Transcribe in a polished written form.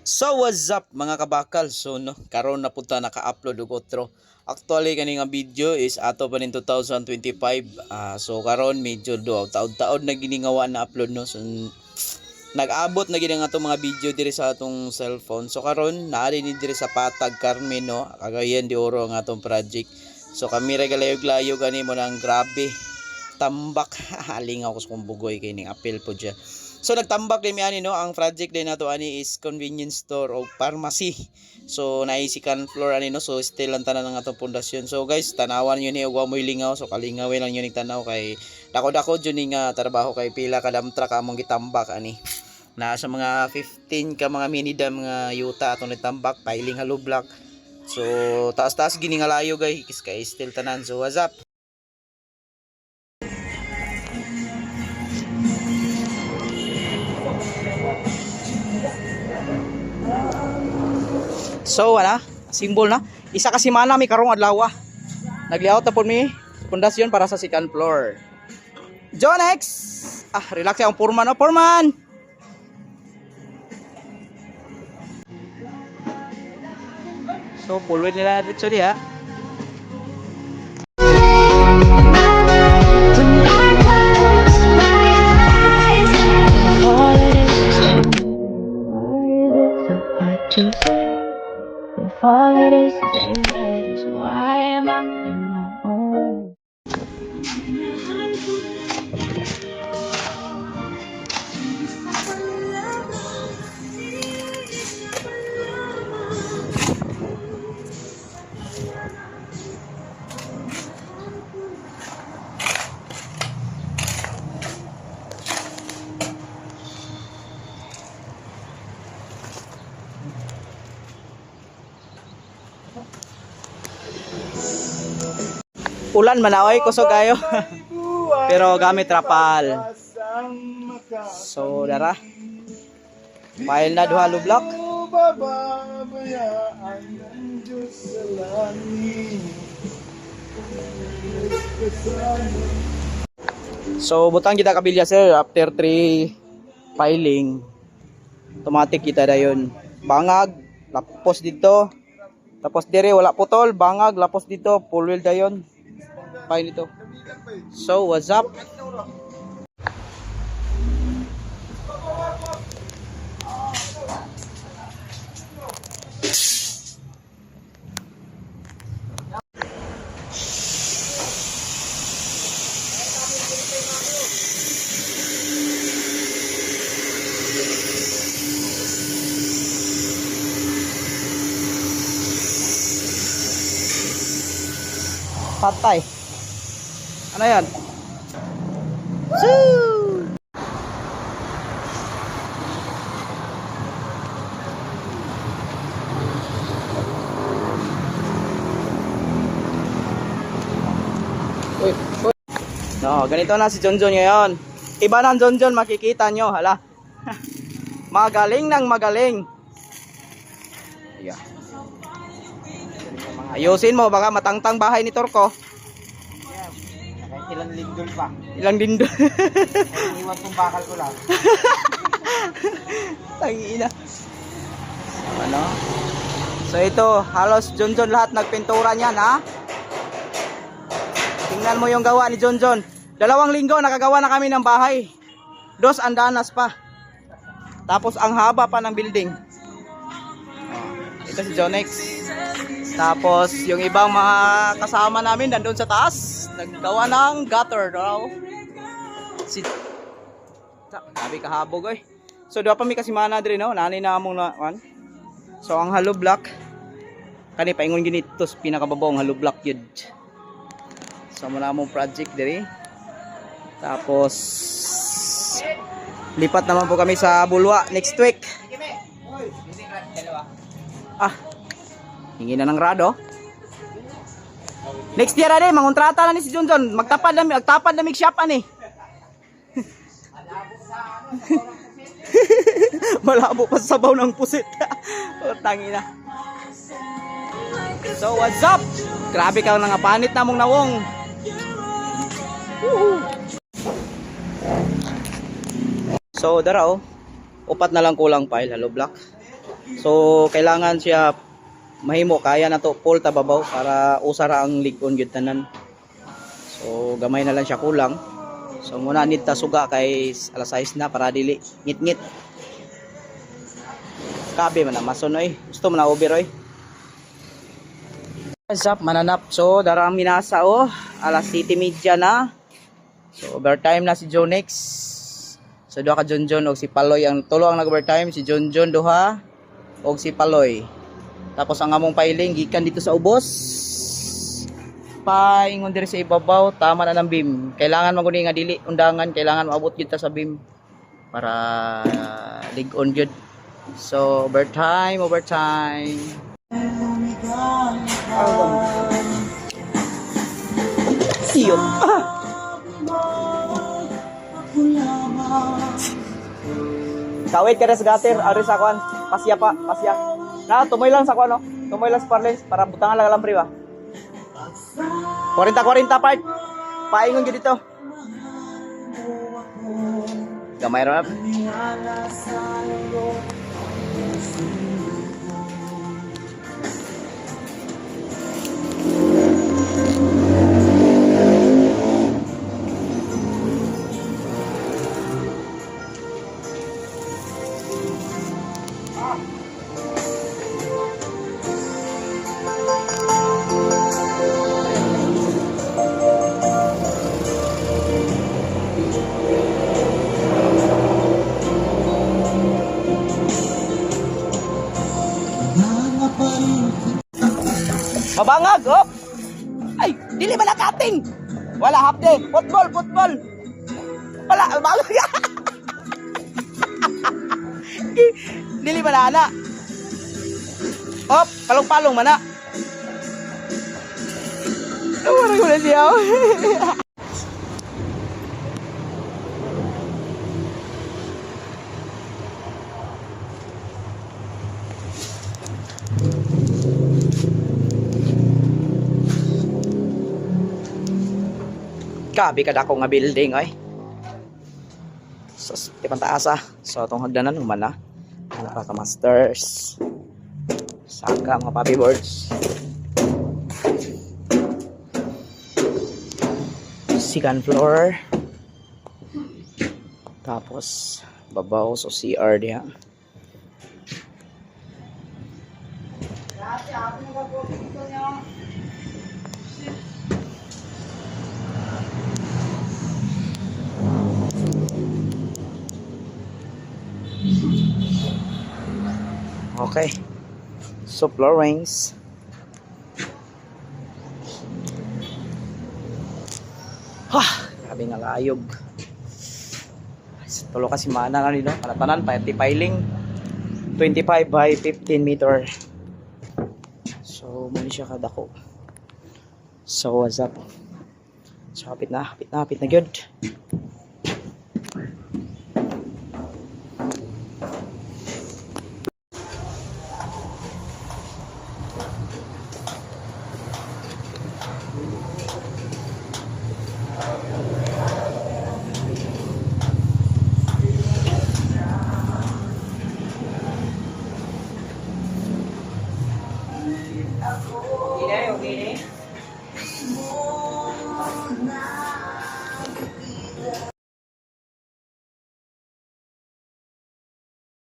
So what's up mga kabakal? So no, karon na punta naka-upload og otro. Actually kani nga video is ato pa nin 2025. So karon medyo do taod-taod na giningawa na upload no. So nag-abot na gid ang atong mga video diri sa atong cellphone. So karon naari ni diri sa Patag Carmen no. Cagayan de Oro ang atong project. So kami ra galayog-layog gani mo nang grabe tambak. Halingaw ko sa kumbugoy kay ning apel po dya. So nagtambak din mi ani no, ang project din nato ani is convenience store o pharmacy. So naay second floor ani no, so still ang tanan ng atong pundasyon. So guys, tanawan niyo ni og wa moy lingaw, so kalingawin lang niyo ning tanaw kay dako-dako jud ni nga trabaho kay pila ka dump truck among gitambak ani. Na sa mga 15 ka mga mini dam nga yuta atong nitambak, piling hollow block. So taas-taas gini nga layo guys, kay still tanan. So what's up? So wala, symbol na. Isa ka semana mi karong adlaw. Nag-layout na po mi pundasyon para sa second floor. John X. Relax ang foreman, no, foreman. So pulwin nila dito diha. If all it is dangerous, why am I in my own? Ulan manaoy kusog kayo. Pero gamit trapal. So dara. File na duha block. So butang kita kabilya sir after 3 filing. Automatic kita dayon. Bangag, lapos dito. Tapos dire wala putol, bangag, lapos dito, full wheel dayon. Fine ito. So what's up? Patay. Ano yan? Choo! Uy, uy. No, ganito na si Jonjon ngayon. Iba ng Jonjon, makikita nyo. Hala. Magaling ng magaling. Yeah. Ayusin mo, baka matangtang bahay ni Torko. Ilang lindol pa. Ilang lindol. Iwan kong bakal ko lang. Tangina. Ano? So ito, halos Jonjon lahat nagpintura niyan, ha? Tingnan mo yung gawa ni Jonjon. 2 linggo nakagawa na kami ng bahay. 2 andanas pa. Tapos ang haba pa ng building. Ito si Jonex. Tapos yung ibang mga kasama namin nandun sa taas, naggawa ng gutter daw. Sabi kahabog eh. So doon pa mi kasi mana diri no, nani na among na one. So ang hollow block kani paingon ginito sa pinakababaw ang hollow block yun. So muna among project diri. Tapos lipat naman po kami sa Bulwa next week. Hingi na ng rado. Next year ani mangontrata na ni si Jonjon. Magtapad na mig shop ani. Malabo pa sa sabaw ng pusit. Tangina. So what's up? Grabe ka nga panit namong nawong. So dara oh. Upat na lang kulang pile, hollow block. So kailangan siya mahimo kaya na to full tababaw para usara ang ligon gyud tanan. So gamay na lang siya kulang. So muna nita suga kay alas 6 na para dili ngit-ngit. Kabe man na mason oy. Gusto man na over oy. What's up mananap? So darang minasa oh. Alas 7:30 na. So overtime na si Jonex. So duha ka Jonjon og si Paloy ang tulo ang nag-overtime, si Jonjon duha og si Paloy. Tapos ang among piling gikan dito sa ubos. Paingon diri sa ibabaw, tama na ng beam. Kailangan maguni nga dili undangan, kailangan maabot gyud ta sa beam para lig-on gyud. So overtime. Siyot. Kawit ka na sa gutter, ari sa kwan. Pasya. Na, tumoy lang sa kwan, no? Tumoy lang sa parlens para butangan lang alam ba? 40 part. Paingon gyud dito. Gamay ra. Mabangag, oh! Ay, dili ba nakating? Wala, half day. Football. Wala, mabangag. Dili ba na, ana? Oh, palong-palong mana. Wala ko na siya. Kabi kada ko nga building ay. So, tipang taas ah. So, itong hagdanan human na. Ano pa ka masters. Saka mga papi boards. Second floor. Tapos, babaw. So, CR diya. Okay. So floor rings. Grabe nga layog. Tulo kasi mana na nila. Kalatanan, piling. 25 by 15 meter. So, muna siya kadako. So, what's up? So, hapit na good.